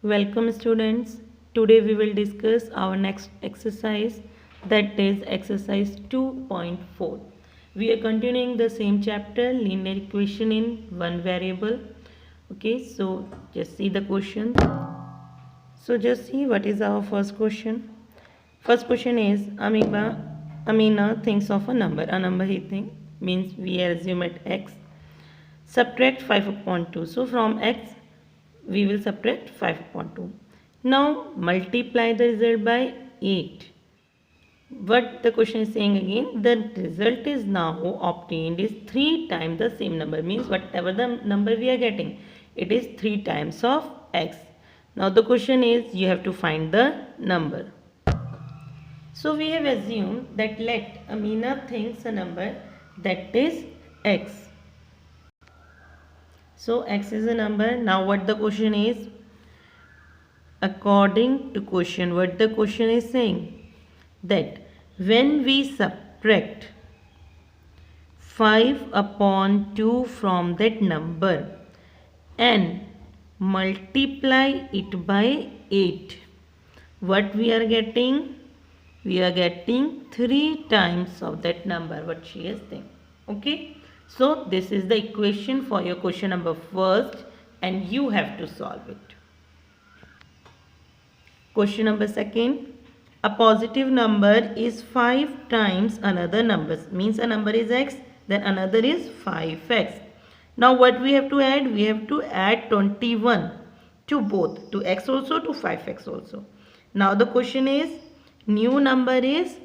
Welcome students. Today we will discuss our next exercise, that is exercise 2.4. We are continuing the same chapter, linear equation in one variable. Okay, so just see the question. So just see what is our first question. First question is Amina thinks of a number. A number he think means we assume at x. Subtract 5 upon 2. So from x we will subtract 5 upon 2. Now multiply the result by 8. What the question is saying again, the result is now obtained is 3 times the same number, means whatever the number we are getting, it is 3 times of x. Now the question is you have to find the number. So we have assumed that let Amina thinks a number that is x. So x is a number. Now what the question is? According to question, what the question is saying, that when we subtract 5 upon 2 from that number and multiply it by 8, what we are getting? We are getting 3 times of that number what she is saying. Okay, so this is the equation for your question number first and you have to solve it. Question number second, a positive number is 5 times another number, means a number is x, then another is 5x. Now what we have to add? We have to add 21 to both, to x also, to 5x also. Now the question is, new number is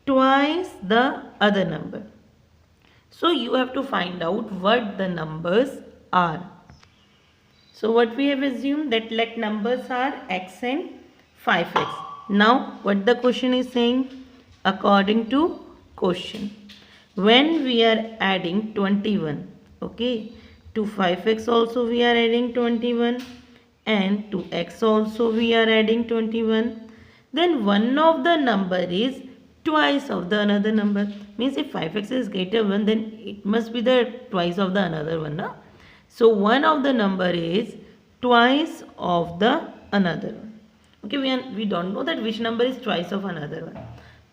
twice the other number. So you have to find out what the numbers are. So what we have assumed, that let numbers are x and 5x. Now what the question is saying, according to question, when we are adding 21, okay, to 5x also we are adding 21 and to x also we are adding 21, then one of the number is twice of the another number, means if 5x is greater 1, then it must be the twice of the another one, na? So one of the number is twice of the another one. Okay, we don't know that which number is twice of another one,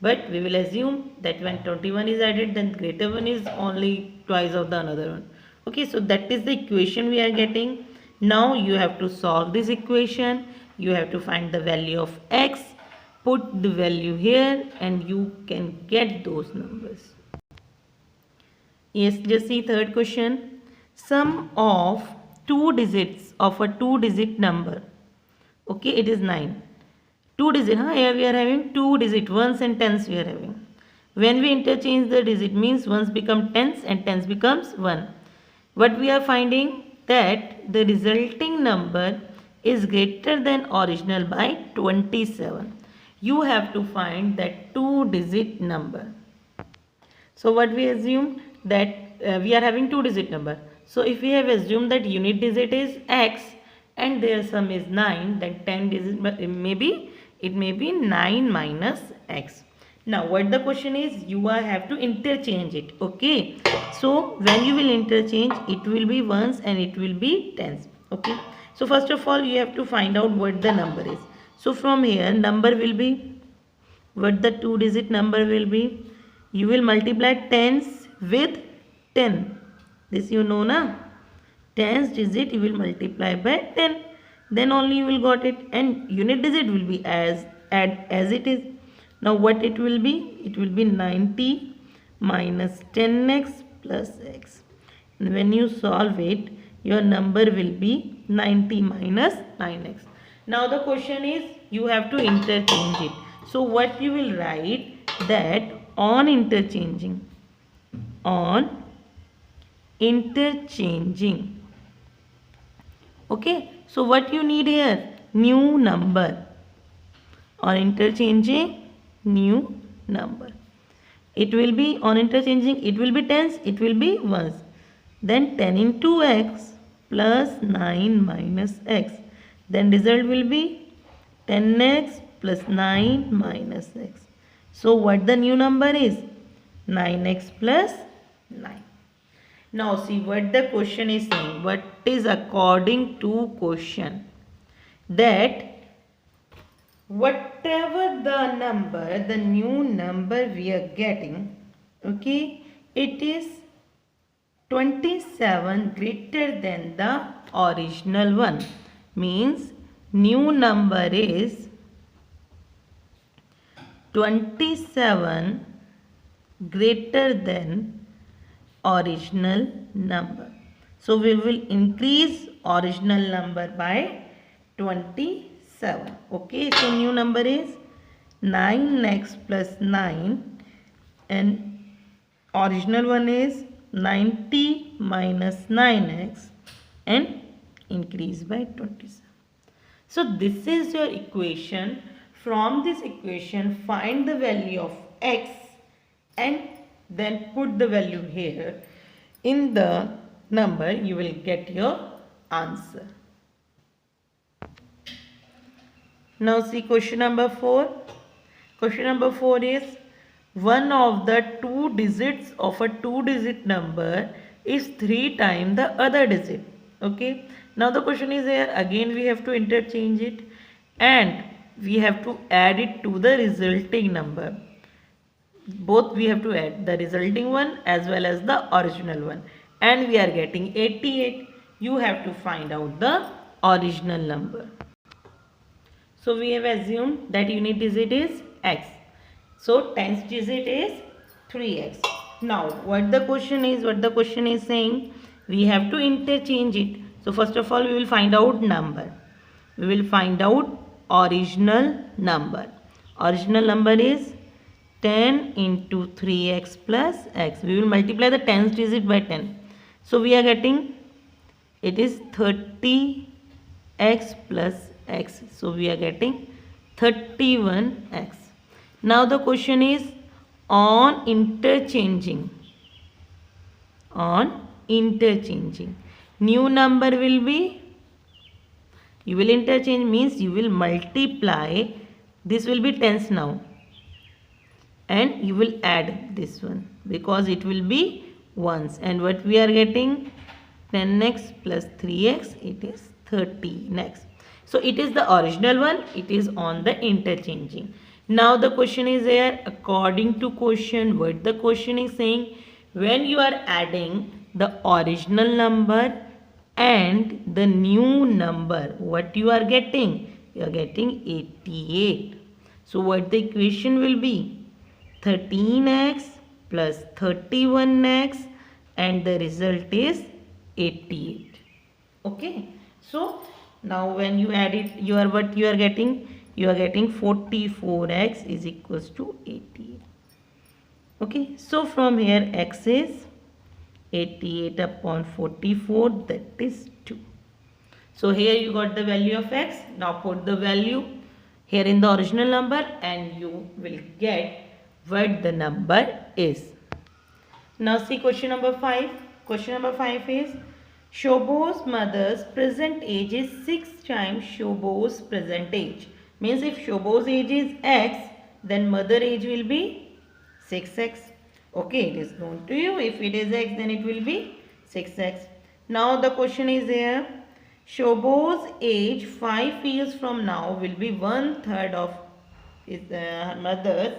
but we will assume that when 21 is added, then greater one is only twice of the another one. Okay, so that is the equation we are getting. Now you have to solve this equation. You have to find the value of x, put the value here, and you can get those numbers. Yes, just see third question. Sum of two digits of a two-digit number. Okay, it is 9. Two digit, here we are having two digit, ones and tens we are having. When we interchange the digit, means ones become tens and tens becomes 1. What we are finding, that the resulting number is greater than original by 27. You have to find that two digit number. So what we assume, that we are having two digit number. So if we have assumed that unit digit is x and their sum is 9, then 10 digit it may be 9 minus x. Now what the question is, you have to interchange it. Okay, so when you will interchange, it will be ones and it will be tens. Okay, so first of all you have to find out what the number is. So from here number will be, what the two digit number will be, you will multiply tens with 10. This you know na, tens digit you will multiply by 10, then only you will got it, and unit digit will be as it is. Now what it will be? It will be 90 minus 10x plus x, and when you solve it, your number will be 90 minus 9x. Now the question is, you have to interchange it. So what you will write, that on interchanging, okay, so what you need here, new number, on interchanging new number. It will be, on interchanging, it will be tens, it will be ones, then 10 into x plus 9 minus x, then result will be 10x plus 9 minus x. So what the new number is, 9x plus 9. Now see what the question is saying. What is according to question? that whatever the number, the new number we are getting, okay, it is 27 greater than the original one. Means new number is 27 greater than original number. So we will increase original number by 27. Okay, so new number is 9x plus 9 and original one is 90 minus 9x and increase by 27. So this is your equation. From this equation, find the value of x and then put the value here. In the number, you will get your answer. Now see question number 4. Question number 4 is one of the two digits of a two-digit number is 3 times the other digit. Okay. Now the question is here again we have to interchange it and we have to add it to the resulting number. Both we have to add the resulting one as well as the original one and we are getting 88. You have to find out the original number. So we have assumed that unit digit is x. So tens digit is 3x. Now what the question is saying, we have to interchange it. So first of all we will find out number. We will find out original number. Original number is 10 into 3x plus x. We will multiply the tens digit by 10. So we are getting it is 30x plus x. So we are getting 31x. Now the question is on interchanging. New number will be, you will interchange means you will multiply. This will be tens now. And you will add this one because it will be ones. And what we are getting? 10x plus 3x, it is 13x. So it is the original one, it is on the interchanging. Now the question is here, according to question, what the question is saying, when you are adding the original number and the new number, what you are getting? You are getting 88. So what the equation will be? 13x plus 31x and the result is 88. Okay. So now when you add it, you are what you are getting? You are getting 44x is equals to 88. Okay. So from here x is 88 upon 44, that is 2. So here you got the value of x. Now put the value here in the original number and you will get what the number is. Now see question number 5. Question number 5 is Shobo's mother's present age is 6 times Shobo's present age. Means if Shobo's age is x, then mother age will be 6x. Okay, it is known to you. If it is x, then it will be 6x. Now the question is here. Shobo's age 5 years from now will be 1/3 of his mother's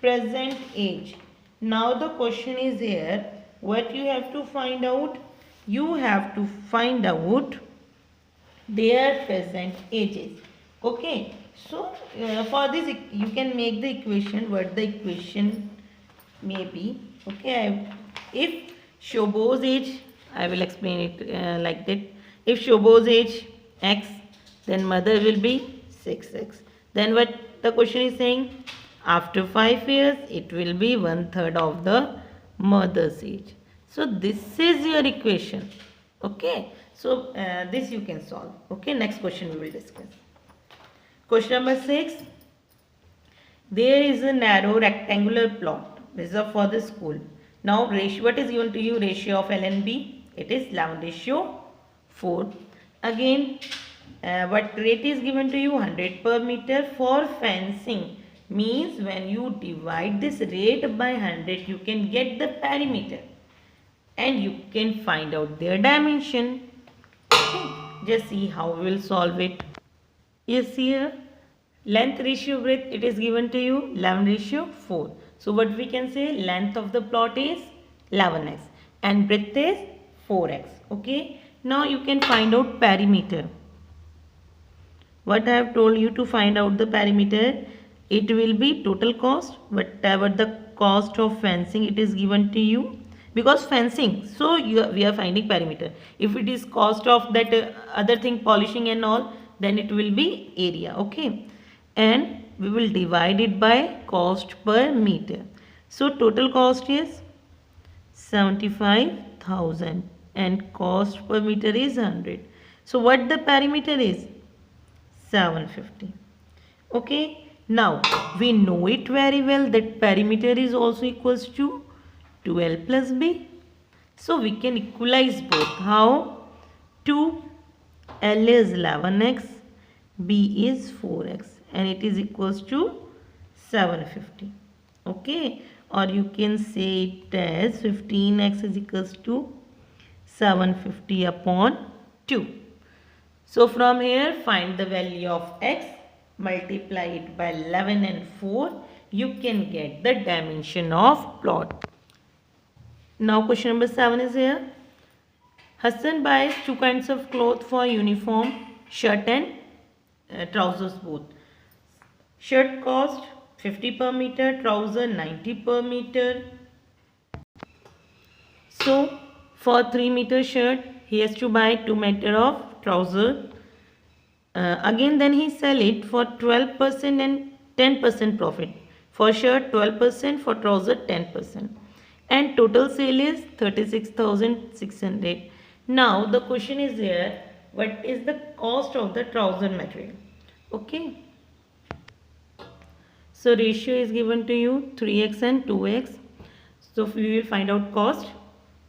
present age. Now the question is here. What you have to find out? You have to find out their present ages. Okay. So for this you can make the equation. What the equation may be. Okay. If Shobo's age, I will explain it like that. If Shobo's age x, then mother will be 6x. Then what the question is saying? After 5 years, it will be 1/3 of the mother's age. So this is your equation. Okay. So this you can solve. Okay. Next question we will discuss. Question number 6. There is a narrow rectangular plot reserved for the school. Now ratio, what is given to you? Ratio of L and B. It is 11:4. Again, what rate is given to you? 100 per meter for fencing. Means when you divide this rate by 100, you can get the perimeter and you can find out their dimension. Okay. Just see how we will solve it. Yes, here length ratio breadth, it is given to you 11:4. So what we can say, length of the plot is 11x and breadth is 4x. Okay. Now you can find out perimeter. What I have told you to find out the perimeter, it will be total cost, whatever the cost of fencing it is given to you, because fencing, so we are finding perimeter. If it is cost of that other thing, polishing and all, then it will be area. Okay, and we will divide it by cost per meter. So total cost is 75,000 and cost per meter is 100. So what the perimeter is? 750. Okay, now we know it very well that perimeter is also equals to 12 plus b. So we can equalize both. How? 2l is 11x, b is 4x, and it is equals to 750. Okay, or you can say it as 15x is equals to 750 upon 2. So from here, find the value of x, multiply it by 11 and 4. You can get the dimension of plot. Now question number 7 is here. Hassan buys two kinds of cloth for uniform, shirt and trousers both. Shirt cost 50 per meter, trouser 90 per meter. So for 3 meter shirt, he has to buy 2 meter of trouser. Again then he sell it for 12% and 10% profit. For shirt 12%, for trouser 10%. And total sale is 36,600. Now the question is here, what is the cost of the trouser material? Okay. So ratio is given to you 3x and 2x. So we will find out cost.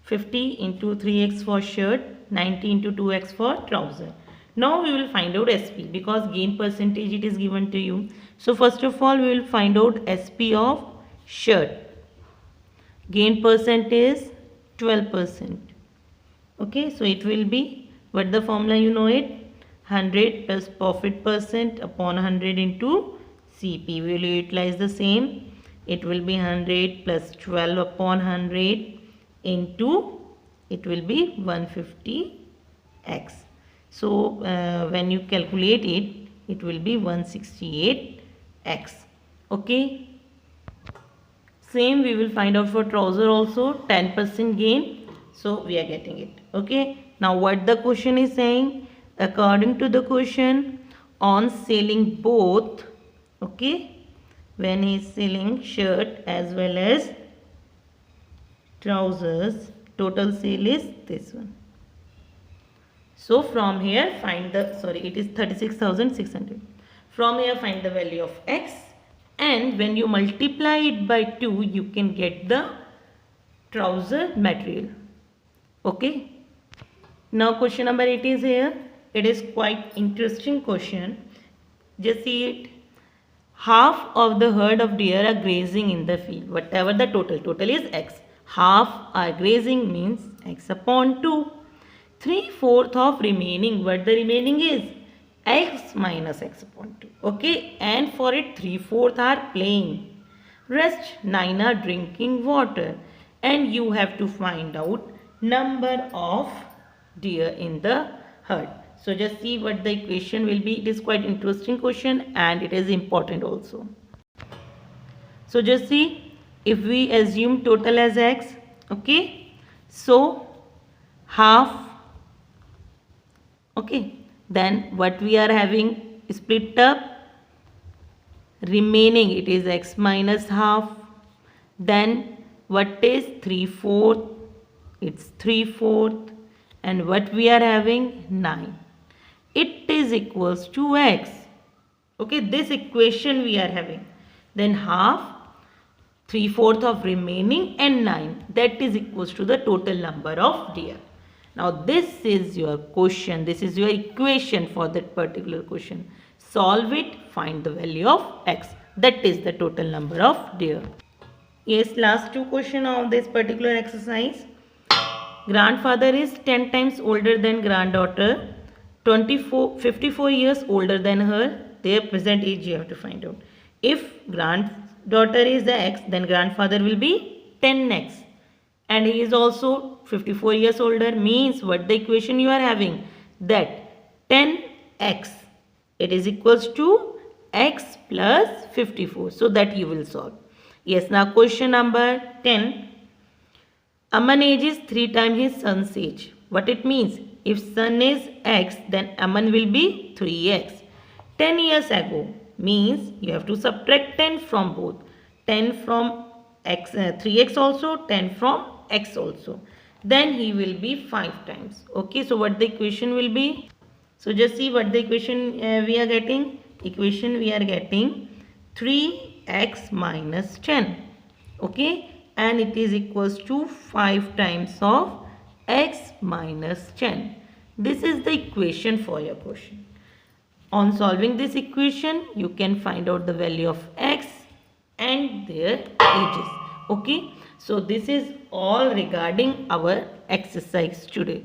50 into 3x for shirt, 90 into 2x for trouser. Now we will find out SP because gain percentage it is given to you. So first of all we will find out SP of shirt. Gain percent is 12%. Okay, so it will be, what the formula you know it, 100 plus profit percent upon 100 into CP. We will utilize the same. It will be 100 plus 12 upon 100 into, it will be 150x. So when you calculate it, it will be 168x. Okay. Same we will find out for trouser also, 10% gain. So we are getting it. Okay. Now what the question is saying? According to the question, on selling both, okay, when he is selling shirt as well as trousers, total sale is this one. So from here find the, sorry, it is 36,600. From here find the value of x, and when you multiply it by 2 you can get the trouser material. Okay. Now question number 8 is here. It is quite interesting question. Just see it. Half of the herd of deer are grazing in the field. Whatever the total is x. Half are grazing means x upon 2. 3/4 of remaining, what the remaining is? X minus x upon 2. Okay, and for it 3/4 are playing. Rest 9 are drinking water. And you have to find out number of deer in the herd. So just see what the equation will be. It is quite interesting question and it is important also. So just see, if we assume total as x, okay, so half, okay, then what we are having split up, remaining it is x minus half, then what is 3/4, it's 3/4, and what we are having 9, it is equals to x. Okay, this equation we are having, then half, 3/4 of remaining and 9, that is equals to the total number of deer. Now this is your question, this is your equation for that particular question. Solve it, find the value of x, that is the total number of deer. Yes, last two question of this particular exercise. Grandfather is 10 times older than granddaughter. 54 years older than her, their present age you have to find out. If granddaughter is x, then grandfather will be 10x, and he is also 54 years older, means what the equation you are having, that 10x, it is equals to x plus 54. So that you will solve. Yes, now question number 10. Aman age is 3 times his son's age. What it means? If son is x, then Aman will be 3x. 10 years ago means you have to subtract 10 from both. 10 from x, 3x also, 10 from x also. Then he will be 5 times. Okay, so what the equation will be? So just see what the equation we are getting. Equation we are getting 3x minus 10. Okay, and it is equals to 5 times of x minus 10. This is the equation for your question. On solving this equation, you can find out the value of x and their ages. Okay, so this is all regarding our exercise today.